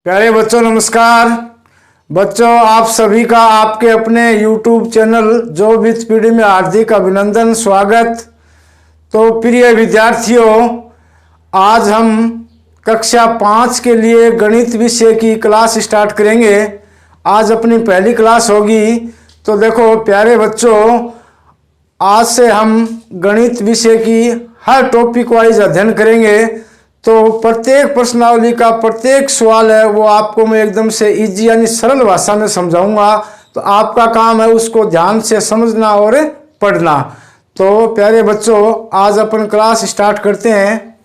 प्यारे बच्चों नमस्कार। बच्चों आप सभी का आपके अपने YouTube चैनल जो विथ पीडी में हार्दिक अभिनंदन स्वागत। तो प्रिय विद्यार्थियों, आज हम कक्षा 5 के लिए गणित विषय की क्लास स्टार्ट करेंगे। आज अपनी पहली क्लास होगी। तो देखो प्यारे बच्चों, आज से हम गणित विषय की हर टॉपिक वाइज अध्ययन करेंगे। तो प्रत्येक प्रश्नावली का प्रत्येक सवाल है वो आपको मैं एकदम से इजी यानी सरल भाषा में समझाऊंगा। तो आपका काम है उसको ध्यान से समझना और पढ़ना। तो प्यारे बच्चों, आज अपन क्लास स्टार्ट करते हैं,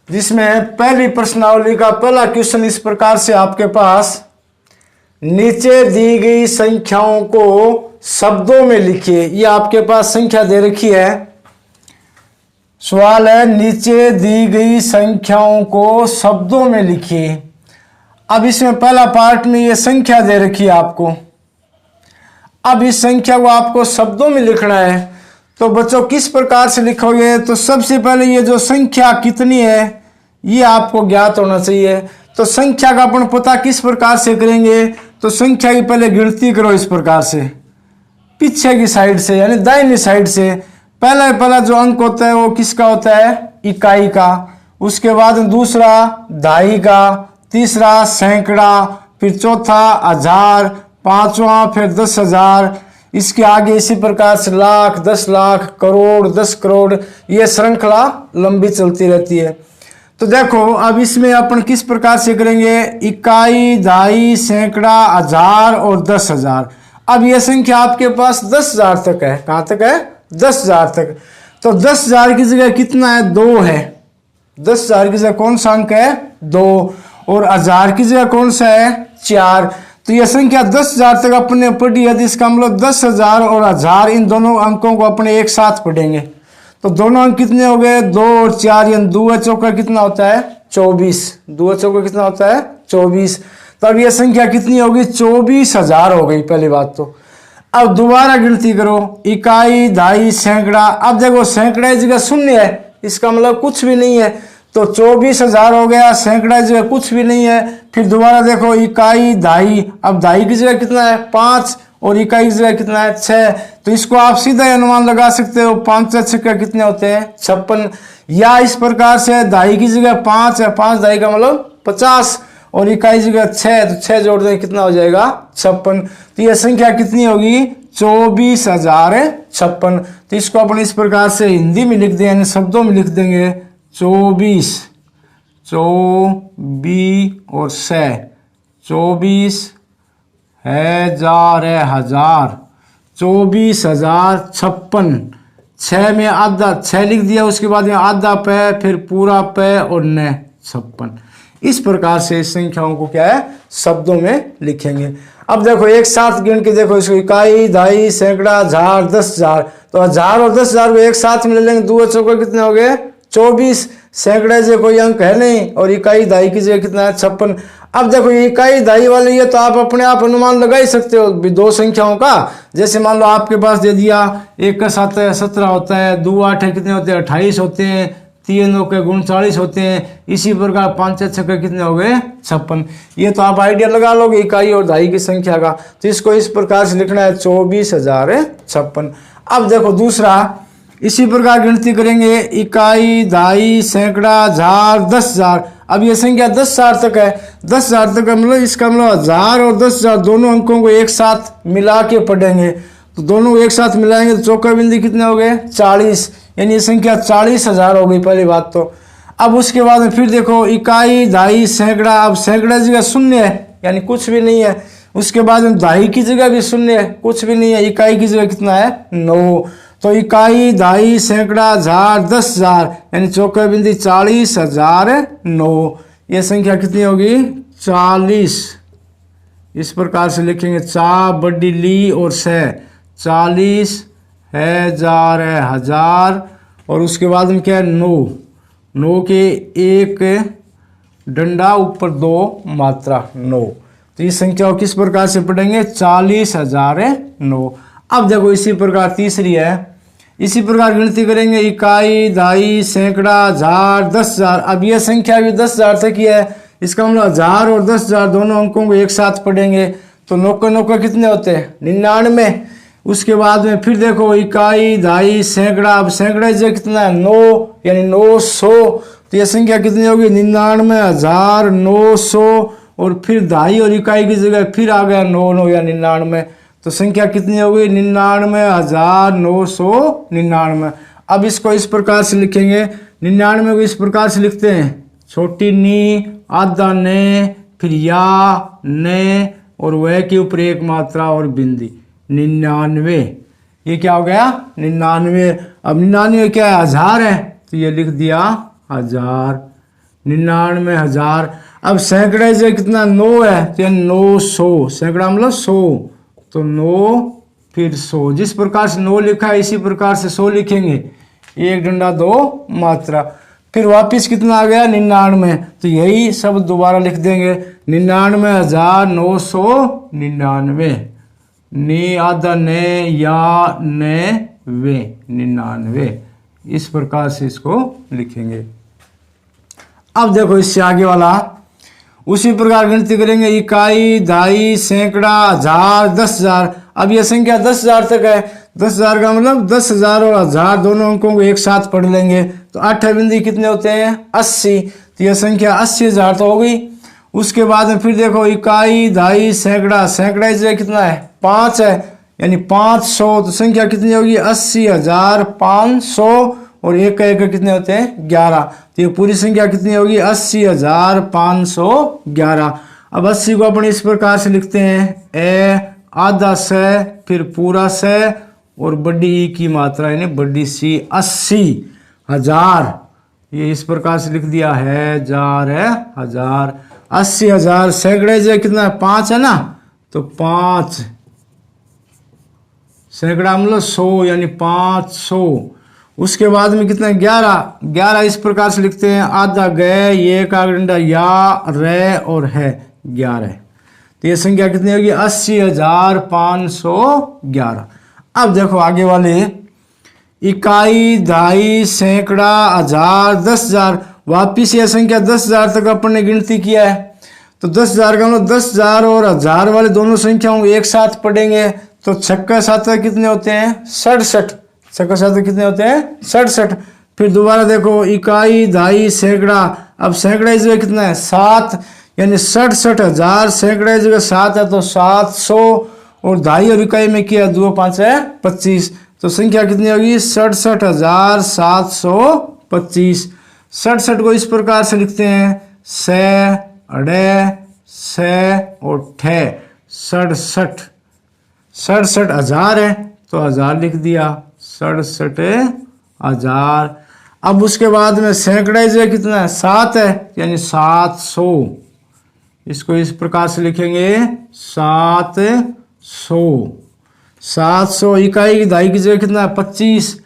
जिसमें पहली प्रश्नावली का पहला क्वेश्चन इस प्रकार से आपके पास, नीचे दी गई संख्याओं को शब्दों में लिखिए। ये आपके पास संख्या दे रखी है। सवाल है, नीचे दी गई संख्याओं को शब्दों में लिखिए। अब इसमें पहला पार्ट में ये संख्या दे रखी है आपको। अब इस संख्या को आपको शब्दों में लिखना है। तो बच्चों किस प्रकार से लिखोगे? तो सबसे पहले ये जो संख्या कितनी है ये आपको ज्ञात होना चाहिए। तो संख्या का अपन पता किस प्रकार से करेंगे? तो संख्या की पहले गिनती करो इस प्रकार से, पीछे की साइड से यानी दाहिनी साइड से। पहला जो अंक होता है वो किसका होता है? इकाई का। उसके बाद दूसरा दहाई का, तीसरा सैकड़ा, फिर चौथा हजार, पांचवा फिर 10,000। इसके आगे इसी प्रकार से लाख, 10 लाख, करोड़, 10 करोड़, ये श्रृंखला लंबी चलती रहती है। तो देखो अब इसमें अपन किस प्रकार से करेंगे? इकाई, दहाई, सैकड़ा, हजार और 10,000। अब ये संख्या आपके पास 10,000 तक है। कहाँ तक है? 10,000 तक। तो 10,000 की जगह कितना है? 2 है। 10,000 की जगह कौन सा अंक है? 2। और 1000 की जगह कौन सा है? 4। तो यह संख्या 10,000 तक अपने पढ़ी है। इसका मतलब 10,000 और 1000 इन दोनों अंकों को अपने एक साथ पढ़ेंगे। तो दोनों अंक कितने हो गए? 2 और 4, यानी 2 चौका कितना होता है? 24। 2 चौका कितना होता है? 24। तो अब यह संख्या कितनी होगी? 24,000 हो गई पहली बात। तो अब दोबारा गिनती करो, इकाई, दहाई, सैकड़ा। अब देखो सैकड़ा की जगह शून्य है, इसका मतलब कुछ भी नहीं है। तो 24,000 हो गया। सैकड़ा की जगह कुछ भी नहीं है। फिर दोबारा देखो, इकाई, दहाई। अब दहाई की जगह कितना है? 5 और इकाई की जगह कितना है? 6। तो इसको आप सीधा अनुमान लगा सकते हो, 5 6 कितने होते हैं? 56। या इस प्रकार से दहाई की जगह 5 है, 5 दहाई का मतलब 50 और इकाई जगह 6, तो 6 जोड़ दें कितना हो जाएगा? 56। तो यह संख्या कितनी होगी? 24,056। तो इसको अपन इस प्रकार से हिंदी में लिख दें यानी शब्दों में लिख देंगे, 24 और 6, 24,000 है, 1000, 24,056। 6 में आधा 6 लिख दिया, उसके बाद में आधा पे, फिर पूरा पे और न 56। इस प्रकार से इस संख्याओं को क्या है? शब्दों में लिखेंगे। अब देखो एक साथ गिन के देखो इसको, इकाई, दहाई, सैकड़ा, हजार, 10,000। तो 1000 और 10,000 को एक साथ में ले लेंगे। 2 चौके कितने हो गए? 24। सैकड़े से कोई अंक है नहीं और इकाई दहाई की जगह कितना है? 56। अब देखो इकाई दहाई वाले ये तो आप अपने आप अनुमान लगा ही सकते हो दो संख्याओं का। जैसे मान लो आपके पास दे दिया, 1 का 7 है 17 होता है, 2 8 है कितने होते हैं? 28 होते हैं, 3 9 के 39 होते हैं। इसी प्रकार 5 6 कितने हो गए? 56। ये तो आप आइडिया लगा लोगे इकाई और दहाई की संख्या का। तो इसको इस प्रकार से लिखना है, 24,056। अब देखो दूसरा, इसी प्रकार गिनती करेंगे, इकाई, दहाई, सैकड़ा, हजार, 10,000। अब ये संख्या 10,000 तक है। 10,000 तक का मतलब इसका मतलब 1000 और 10,000 दोनों अंकों को एक साथ मिला के पढ़ेंगे। तो दोनों को एक साथ मिलाएंगे तो चौका बिंदु कितने हो गए? 40, यानी ये संख्या 40,000 हो गई पहली बात। तो अब उसके बाद में फिर देखो, इकाई, दहाई, सैकड़ा। अब सैकड़ा की जगह शून्य है यानी कुछ भी नहीं है। उसके बाद में दहाई की जगह भी शून्य है, कुछ भी नहीं है। इकाई की जगह कितना है? 9। तो इकाई, दहाई, सैकड़ा, हजार, 10,000 यानी चौका बिंदु 40,009। यह संख्या कितनी होगी? 40। इस प्रकार से लिखेंगे, चा बड़ी ली और से, 40,000 है, 1000 और उसके बाद में क्या है? 9 के एक डंडा ऊपर 2 मात्रा 9। तो इस संख्या को किस प्रकार से पढ़ेंगे? 40,009। अब देखो इसी प्रकार तीसरी है, इसी प्रकार गिनती करेंगे, इकाई, दहाई, सैकड़ा, हजार, 10,000। अब यह संख्या भी 10,000 तक ही है। इसका मतलब 1000 और 10,000 दोनों अंकों को एक साथ पढ़ेंगे तो 9 कितने होते हैं 99। उसके बाद में फिर देखो इकाई, दहाई, सैकड़ा। अब सैकड़ा जो कितना है 9 यानी 900, तो यह संख्या कितनी होगी 99,900। और फिर दहाई और इकाई की जगह फिर आ गया 9 या 99, तो संख्या कितनी होगी 99,999। अब इसको इस प्रकार से लिखेंगे, 99 को इस प्रकार से लिखते हैं, छोटी नी, आधा ने, फिर या, ने और वह के ऊपर एक मात्रा और बिंदी, 99। ये क्या हो गया 99। अब 99 क्या है 1000 है, तो ये लिख दिया 1000, 99,000। अब सैकड़े से कितना 9 है, तो 900, सैकड़ा मतलब 100, तो 9 फिर 100। जिस प्रकार से 9 लिखा है इसी प्रकार से 100 लिखेंगे, एक डंडा दो मात्रा। फिर वापिस कितना आ गया 99, तो यही सब दोबारा लिख देंगे, 99,999। नी, आधा ने, या, ने, वे, 99। इस प्रकार से इसको लिखेंगे। अब देखो इससे आगे वाला उसी प्रकार गिनती करेंगे, इकाई, दहाई, सैकड़ा, 1000, 10,000। अब यह संख्या 10,000 तक है, 10,000 का मतलब 10,000 और 1000 दोनों अंकों को एक साथ पढ़ लेंगे, तो 8 बिंदी कितने होते हैं 80, तो यह संख्या 80,000 तो हो गई। उसके बाद में फिर देखो इकाई, दहाई, सैकड़ा, सैकड़ा जो कितना है 5 है यानी 500, तो संख्या कितनी होगी 80,500 और एक का एक कितने होते हैं 11, तो ये पूरी संख्या कितनी होगी 80,511। अब 80 को अपन इस प्रकार से लिखते हैं, ए, आधा से, फिर पूरा से और बड़ी ई की मात्रा यानी बड़ी सी, 80,000। ये इस प्रकार से लिख दिया है, जार है 1000, 80,000। सैकड़े जो कितना है 5 है ना, तो 5, सैकड़ा मतलब 100 यानी 500। उसके बाद में कितना 11 इस प्रकार से लिखते हैं, आधा गए, ये का डंडा या, रे और है 11, तो ये संख्या कितनी होगी 80,511। अब देखो आगे वाले इकाई, दहाई, सैकड़ा, 1000, 10,000। वापिस यह संख्या 10,000 तक अपन ने गिनती किया है, तो 10,000 का मतलब 10,000 और 1000 वाले दोनों संख्याओं एक साथ पढ़ेंगे, तो 6 7 कितने होते हैं 67, 6 7 कितने होते हैं 67। फिर दोबारा देखो इकाई, दहाई, सैकड़ा। अब सैकड़ा इस जगह कितना है 7 यानी 67,000, सैकड़ा इस जगह 7 है तो 700 और दहाई और इकाई में किया 2 5 है 25, तो संख्या कितनी होगी 67,725। 67 को इस प्रकार से लिखते हैं, से, अड़े, से और ठे, 67, 67,000 है तो 1000 लिख दिया, 67,000। अब उसके बाद में सैकड़ा जो कितना है 7 है यानी 700, इसको इस प्रकार से लिखेंगे 700। 700 इकाई की दहाई की जगह कितना है 25,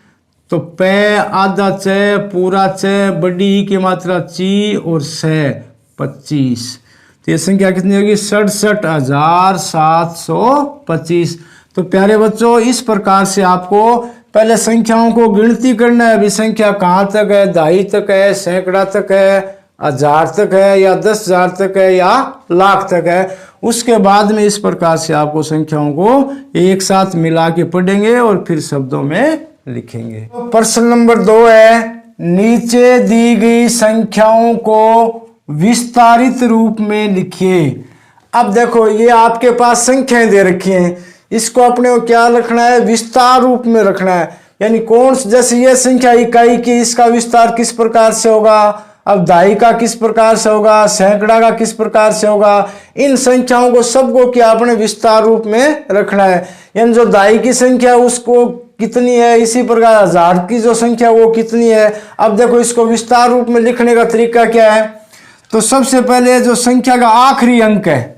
तो पे, आधा चे, पूरा चे, बड़ी ई की मात्रा ची और से, 25, तो ये संख्या कितनी होगी 67,725। तो प्यारे बच्चों इस प्रकार से आपको पहले संख्याओं को गिनती करना है, अभी संख्या कहाँ तक है, दहाई तक है, सैकड़ा तक है, 1000 तक है या 10,000 तक है या लाख तक है। उसके बाद में इस प्रकार से आपको संख्याओं को एक साथ मिला के पढ़ेंगे और फिर शब्दों में लिखेंगे। प्रश्न नंबर 2 है, नीचे दी गई संख्याओं को विस्तारित रूप में लिखिए। अब देखो ये आपके पास संख्याएं दे रखी हैं, इसको अपने को क्या रखना है विस्तार रूप में रखना है, यानी कौन, जैसे ये संख्या इकाई की, इसका विस्तार किस प्रकार से होगा, अब दहाई का किस प्रकार से होगा, सैकड़ा का किस प्रकार से होगा, इन संख्याओं को सबको क्या अपने विस्तार रूप में रखना है। यानी जो दहाई की संख्या उसको कितनी है, इसी प्रकार 1000 की जो संख्या वो कितनी है। अब देखो इसको विस्तार रूप में लिखने का तरीका क्या है, तो सबसे पहले जो संख्या का आखिरी अंक है,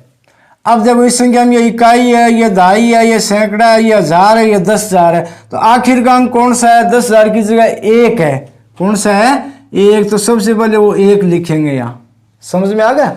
अब देखो इस संख्या में ये इकाई है, ये दहाई है, ये सैकड़ा है, ये 1000 है, ये 10,000 है, तो आखिर का अंक कौन सा है 10,000 की जगह 1 है, कौन सा है 1, तो सबसे पहले वो 1 लिखेंगे। यहाँ समझ में आ गया,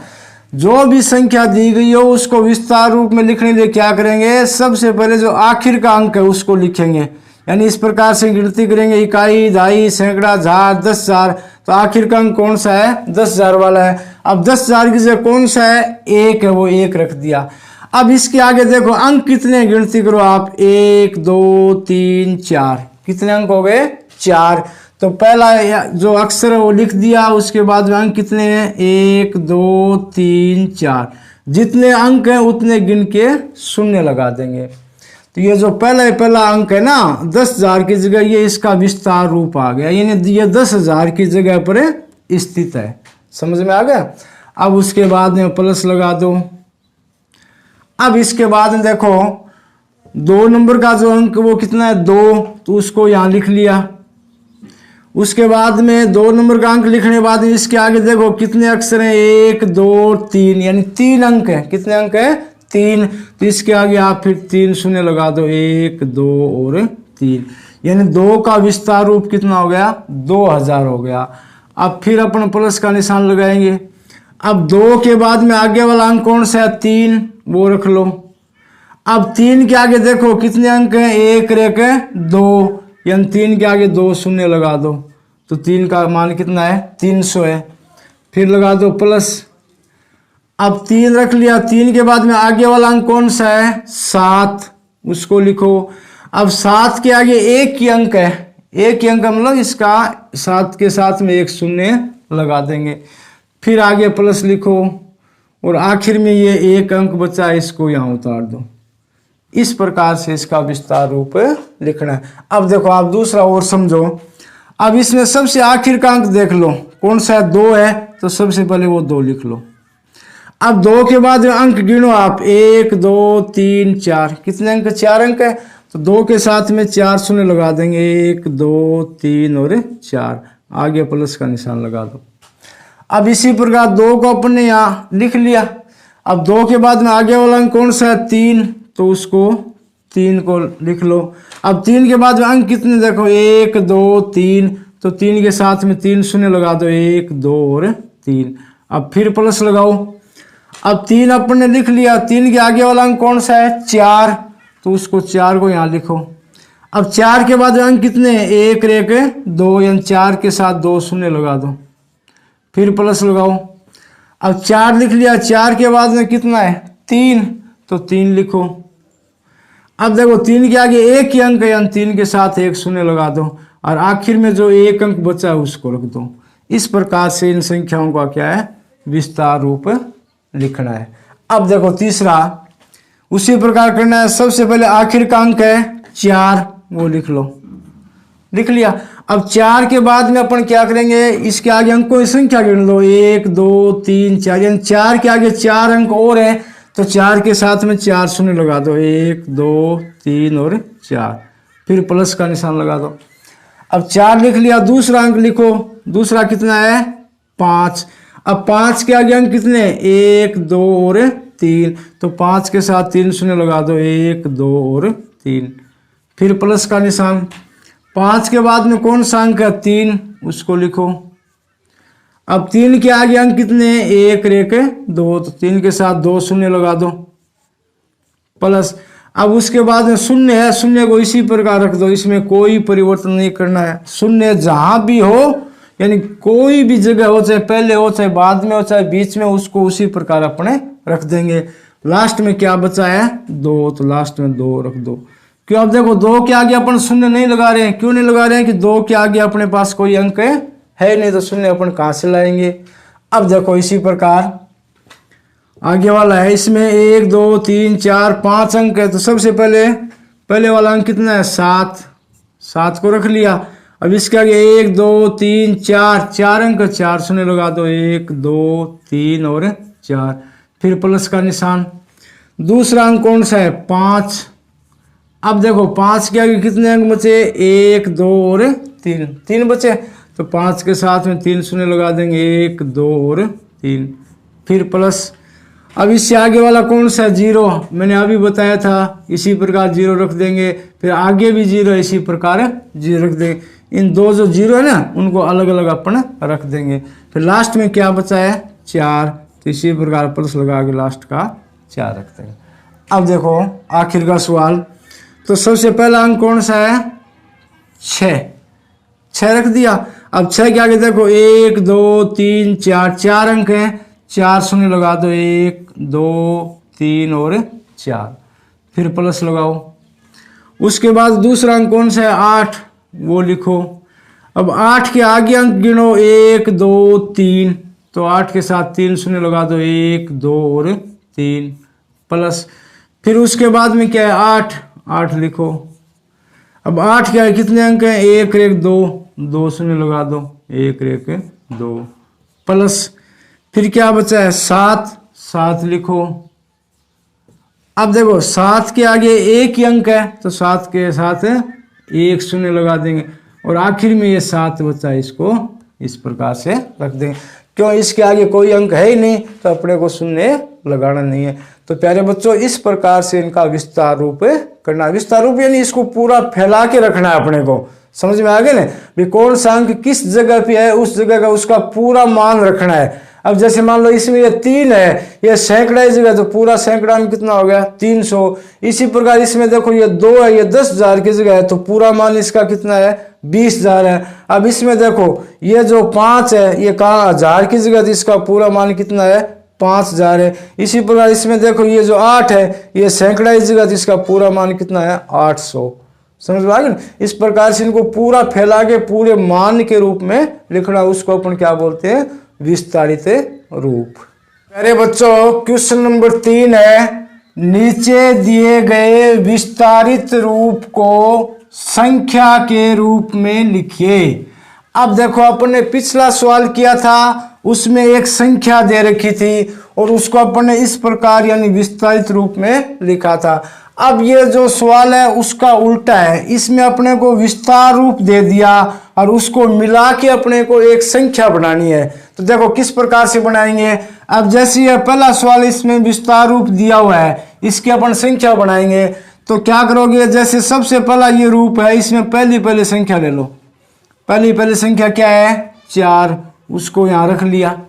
जो भी संख्या दी गई हो उसको विस्तार रूप में लिखने के लिए क्या करेंगे, सबसे पहले जो आखिर का अंक है उसको लिखेंगे। यानी इस प्रकार से गिनती करेंगे, इकाई, दहाई, सैकड़ा, 1000, 10,000, तो तो आखिर का अंक कौन सा है? 10,000 वाला है। अब 10,000 की जगह कौन सा है? 1 है, वो 1 रख दिया। अब इसके आगे देखो अंक कितने, गिनती करो आप, 1 2 3 4, कितने अंक हो गए? 4। तो पहला जो अक्षर है वो लिख दिया, उसके बाद अंक कितने हैं? 1 2 3 4, जितने अंक हैं उतने गिन के शून्य लगा देंगे। तो ये जो पहला अंक है ना 10,000 की जगह, ये इसका विस्तार रूप आ गया, यानी ये 10,000 की जगह पर स्थित है। समझ में आ गया? अब उसके बाद में प्लस लगा दो। अब इसके बाद में देखो 2 नंबर का जो अंक वो कितना है? 2, तो उसको यहाँ लिख लिया। उसके बाद में 2 नंबर का अंक लिखने के बाद इसके आगे देखो कितने अक्षर हैं? 1 2 3, यानी 3 अंक है। कितने अंक है? 3। तो इसके आगे आप फिर 3 शून्य लगा दो, 1 2 और 3, यानी 2 का विस्तार रूप कितना हो गया? 2000 हो गया। अब फिर अपन प्लस का निशान लगाएंगे। अब 2 के बाद में आगे वाला अंक कौन सा है? 3, वो रख लो। अब 3 के आगे देखो कितने अंक हैं? 1 1 2, यानी 3 के आगे 2 शून्य लगा दो, तो 3 का मान कितना है? 300 है। फिर लगा दो प्लस। अब 3 रख लिया। 3 के बाद में आगे वाला अंक कौन सा है? 7, उसको लिखो। अब 7 के आगे 1 ही अंक है, 1 ही अंक मतलब इसका 7 के साथ में 1 शून्य लगा देंगे। फिर आगे प्लस लिखो और आखिर में ये 1 अंक बचा है, इसको यहाँ उतार दो। इस प्रकार से इसका विस्तार रूप लिखना है। अब देखो आप दूसरा और समझो। अब इसमें सबसे आखिर का अंक देख लो कौन सा है? 2 है, तो सबसे पहले वो 2 लिख लो। अब 2 के बाद अंक गिनो आप, 1 2 3 4, कितने अंक? 4 अंक है, तो 2 के साथ में 4 शून्य लगा देंगे, 1 2 3 और 4, आगे प्लस का निशान लगा दो। अब इसी प्रकार 2 को अपने यहाँ लिख लिया। अब 2 के बाद में आगे वाला अंक कौन सा है? 3, तो उसको 3 को लिख लो। अब 3 के बाद में अंक कितने देखो? 1 2 3, तो 3 के साथ में 3 शून्य लगा दो, 1 2 और 3। अब फिर प्लस लगाओ। अब 3 अपन ने लिख लिया। 3 के आगे वाला अंक कौन सा है? 4, तो उसको 4 को यहाँ लिखो। अब 4 के बाद अंक कितने हैं? 1 1 2, यानी 4 के साथ 2 शून्य लगा दो, फिर प्लस लगाओ। अब 4 लिख लिया। 4 के बाद में कितना है? 3, तो 3 लिखो। अब देखो 3 के आगे 1 ही अंक है, यानी 3 के साथ 1 शून्य लगा दो, और आखिर में जो 1 अंक बचा है उसको रख दो। इस प्रकार से इन संख्याओं का क्या है? विस्तार रूप लिखना है। अब देखो तीसरा उसी प्रकार करना है। सबसे पहले आखिर का अंक है 4, वो लिख लो। लिख लिया। अब 4 के बाद में अपन क्या करेंगे? इसके आगे अंकों की संख्या गिन लो, 1 2 3 4, यानी 4 के आगे 4 अंक और है, तो 4 के साथ में 4 शून्य लगा दो, 1 2 3 और 4, फिर प्लस का निशान लगा दो। अब 4 लिख लिया। दूसरा अंक लिखो। दूसरा कितना है? 5। अब 5 के आगे अंक कितने? 1 2 और 3, तो 5 के साथ 3 शून्य लगा दो, 1 2 और 3, फिर प्लस का निशान। 5 के बाद में कौन सा अंक है? 3, उसको लिखो। अब 3 के आगे अंक कितने? 1 1 2, तो 3 के साथ 2 शून्य लगा दो, प्लस। अब उसके बाद में शून्य है, शून्य को इसी प्रकार रख दो, इसमें कोई परिवर्तन नहीं करना है। शून्य जहां भी हो, यानी कोई भी जगह हो, चाहे पहले हो चाहे बाद में हो चाहे बीच में, उसको उसी प्रकार अपने रख देंगे। लास्ट में क्या बचा है? 2, तो लास्ट में 2 रख दो। क्यों? अब देखो 2 के आगे अपन शून्य नहीं लगा रहे हैं। क्यों नहीं लगा रहे हैं? कि 2 के आगे अपने पास कोई अंक है नहीं, तो शून्य अपन कहाँ से लाएंगे? अब देखो इसी प्रकार आगे वाला है, इसमें 1 2 3 4 5 अंक है, तो सबसे पहले वाला अंक कितना है? 7, 7 को रख लिया। अब इसके आगे 1 2 3 4 अंक, 4 शून्य लगा दो, 1 2 3 और 4, फिर प्लस का निशान। दूसरा अंक कौन सा है? 5। अब देखो 5 के आगे कितने अंक बचे? 1 2 और 3, 3 बचे, तो 5 के साथ में 3 शून्य लगा देंगे, 1 2 और 3, फिर प्लस। अब इससे आगे वाला कौन सा है? 0, मैंने अभी बताया था, इसी प्रकार 0 रख देंगे। फिर आगे भी 0, इसी प्रकार 0 रख देंगे। इन 2 जो 0 है ना, उनको अलग अलग अपन रख देंगे। फिर लास्ट में क्या बचा है? 4, तो इसी प्रकार प्लस लगा के लास्ट का 4 रख देंगे। अब देखो आखिर का सवाल। तो सबसे पहला अंक कौन सा है? 6 रख दिया। अब 6 के आगे देखो 1 2 3 4, 4 अंक हैं, 4 शून्य लगा दो, 1 2 3 और 4, फिर प्लस लगाओ। उसके बाद दूसरा अंक कौन सा है, 8, वो लिखो। अब 8 के आगे अंक गिनो, 1 2 3, तो 8 के साथ 3 शून्य लगा दो, 1 2 और 3 प्लस। फिर उसके बाद में क्या है, 8, 8 लिखो। अब 8 के आगे कितने अंक हैं, 1 1 2, 2 शून्य लगा दो, 1 1 2 प्लस। फिर क्या बचा है, 7, 7 लिखो। अब देखो 7 के आगे एक ही अंक है, तो 7 के साथ 1 शून्य लगा देंगे, और आखिर में ये 7 बचा है, इसको इस प्रकार से रख देंगे। क्यों, इसके आगे कोई अंक है ही नहीं, तो अपने को शून्य लगाना नहीं है। तो प्यारे बच्चों, इस प्रकार से इनका विस्तार रूप करना। विस्तार रूप यानी इसको पूरा फैला के रखना है अपने को, समझ में आ गया ना, भी कौन सा अंक किस जगह पे है, उस जगह का उसका पूरा मान रखना है। अब जैसे मान लो इसमें ये 3 है, ये सैकड़ा की जगह, तो पूरा सैकड़ा में कितना हो गया, 300। इसी प्रकार इसमें देखो ये 2 है, ये 10,000 की जगह है, तो पूरा मान इसका कितना है, 20,000 है। अब इसमें देखो ये जो 5 है, ये कहाँ 1000 की जगह, तो इसका पूरा मान कितना है, 5,000 है। इसी प्रकार इसमें देखो ये जो 8 है, ये सैकड़ा की जगह, तो इसका पूरा मान कितना है, 800। समझ में आ गया। इस प्रकार से इनको पूरा फैला के पूरे मान के रूप में लिखना, उसको अपन क्या बोलते हैं, विस्तारित रूप। प्यारे बच्चों, क्वेश्चन नंबर 3 है, नीचे दिए गए विस्तारित रूप को संख्या के रूप में लिखिए। अब देखो अपन ने पिछला सवाल किया था, उसमें एक संख्या दे रखी थी और उसको अपन ने इस प्रकार यानी विस्तारित रूप में लिखा था। अब ये जो सवाल है उसका उल्टा है, इसमें अपने को विस्तार रूप दे दिया और उसको मिला के अपने को एक संख्या बनानी है। तो देखो किस प्रकार से बनाएंगे। अब जैसे ये पहला सवाल, इसमें विस्तार रूप दिया हुआ है, इसकी अपन संख्या बनाएंगे। तो क्या करोगे, जैसे सबसे पहला ये रूप है, इसमें पहली संख्या ले लो। पहली संख्या क्या है, 4, उसको यहाँ रख लिया।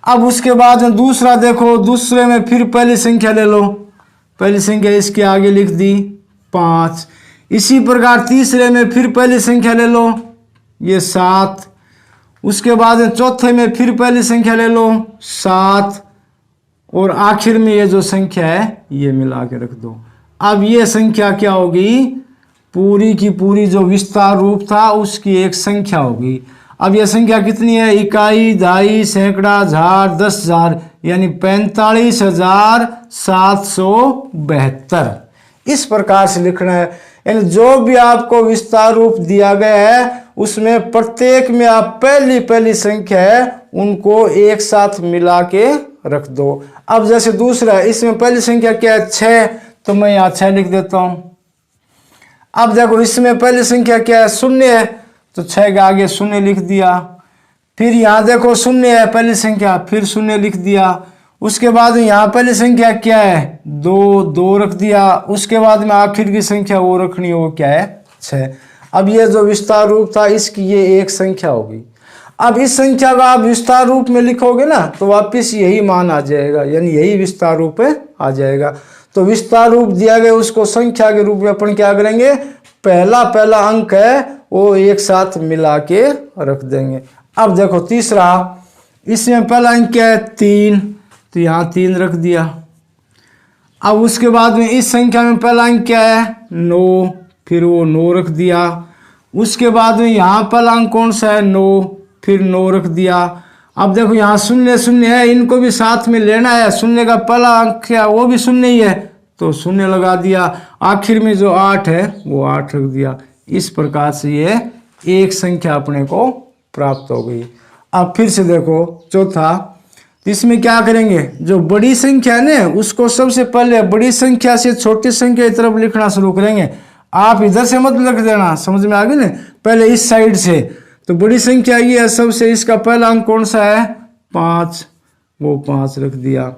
अब उसके बाद दूसरा देखो, दूसरे में फिर पहली संख्या ले लो, पहली संख्या इसके आगे लिख दी 5। इसी प्रकार तीसरे में फिर पहली संख्या ले लो, ये 7। उसके बाद चौथे में फिर पहली संख्या ले लो 7, और आखिर में ये जो संख्या है ये मिला के रख दो। अब ये संख्या क्या होगी, पूरी की पूरी जो विस्तार रूप था उसकी एक संख्या होगी। अब यह संख्या कितनी है, इकाई, दहाई, सैकड़ा, हजार, 10,000, यानी 45,772। इस प्रकार से लिखना है। यानी जो भी आपको विस्तार रूप दिया गया है उसमें प्रत्येक में आप पहली संख्या है उनको एक साथ मिला के रख दो। अब जैसे दूसरा, इसमें पहली संख्या क्या है, 6, तो मैं यहाँ 6 लिख देता हूं। अब देखो इसमें पहली संख्या क्या है, 0 है, तो 6 के आगे 0 लिख दिया। फिर यहाँ देखो 0 है पहली संख्या, फिर 0 लिख दिया। उसके बाद यहाँ पहली संख्या क्या है, 2 रख दिया। उसके बाद में आखिर की संख्या वो रखनी है, वो क्या है, 6। अब ये जो विस्तार रूप था इसकी ये एक संख्या होगी। अब इस संख्या का आप विस्तार रूप में लिखोगे ना, तो वापिस यही मान आ जाएगा, यानी यही विस्तार रूप आ जाएगा। तो विस्तार रूप दिया गया उसको संख्या के रूप में अपन क्या करेंगे, पहला अंक है वो एक साथ मिला के रख देंगे। अब देखो तीसरा, इसमें पहला अंक क्या है, 3, तो यहाँ 3 रख दिया। अब उसके बाद में इस संख्या में पहला अंक क्या है, 9, फिर वो 9 रख दिया। उसके बाद में यहाँ पहला अंक कौन सा है, 9, फिर 9 रख दिया। अब देखो यहाँ 0 है, इनको भी साथ में लेना है। 0 का पहला अंक क्या, वो भी 0 ही है, तो 0 लगा दिया। आखिर में जो 8 है वो 8 रख दिया। इस प्रकार से ये एक संख्या अपने को प्राप्त हो गई। अब फिर से देखो चौथा, इसमें क्या करेंगे, जो बड़ी संख्या है ना उसको सबसे पहले बड़ी संख्या से छोटी संख्या की तरफ लिखना शुरू करेंगे। आप इधर से मत लिख देना, समझ में आ गई ना, पहले इस साइड से। तो बड़ी संख्या ये है सबसे, इसका पहला अंक कौन सा है, 5, वो 5 रख दिया।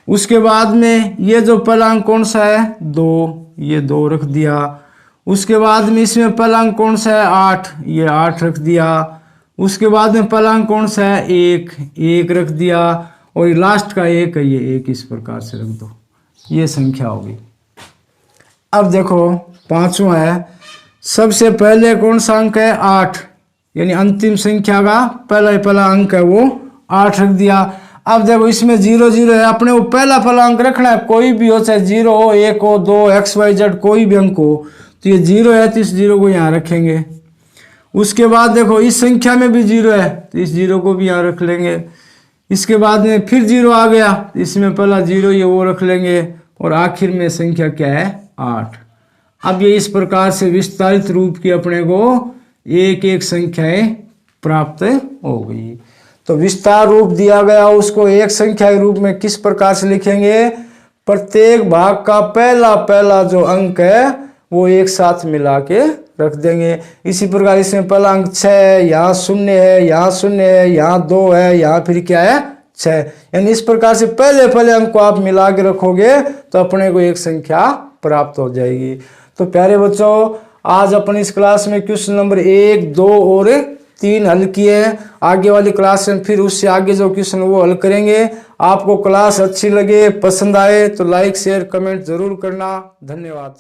उसके बाद में ये जो पहला अंक कौन सा है, 2, ये 2 रख दिया। उसके बाद में इसमें पहला अंक कौन सा है, 8, ये 8 रख दिया। उसके बाद में पहला अंक कौन सा है, 1 रख दिया। और ये लास्ट का 1 है, ये 1 इस प्रकार से रख दो, ये संख्या होगी। अब देखो पांचवा है, सबसे पहले कौन सा अंक है, 8, यानी अंतिम संख्या का पहला अंक है वो 8 रख दिया। अब देखो इसमें 0 0 है, अपने को पहला अंक रखना है, कोई भी हो, चाहे 0 हो, 1 हो, 2 XYZ कोई भी अंक हो, तो ये 0 है तो इस 0 को यहाँ रखेंगे। उसके बाद देखो इस संख्या में भी 0 है तो इस 0 को भी यहाँ रख लेंगे। इसके बाद में फिर 0 आ गया, इसमें पहला 0 ये वो रख लेंगे, और आखिर में संख्या क्या है 8। अब ये इस प्रकार से विस्तारित रूप की अपने को एक एक संख्याएं प्राप्त हो गई। तो विस्तार रूप दिया गया, उसको एक संख्या के रूप में किस प्रकार से लिखेंगे, प्रत्येक भाग का पहला जो अंक है वो एक साथ मिला के रख देंगे। इसी प्रकार इसमें पहला अंक 6 है, यहाँ 0 है, यहाँ 0 है, यहाँ 2 है, यहाँ फिर क्या है 6। यानी इस प्रकार से पहले अंक को आप मिला के रखोगे तो अपने को एक संख्या प्राप्त हो जाएगी। तो प्यारे बच्चों, आज अपन इस क्लास में क्वेश्चन नंबर 1, 2 और 3 हल किए। आगे वाली क्लास में फिर उससे आगे जो क्वेश्चन वो हल करेंगे। आपको क्लास अच्छी लगे, पसंद आए तो लाइक शेयर कमेंट जरूर करना। धन्यवाद।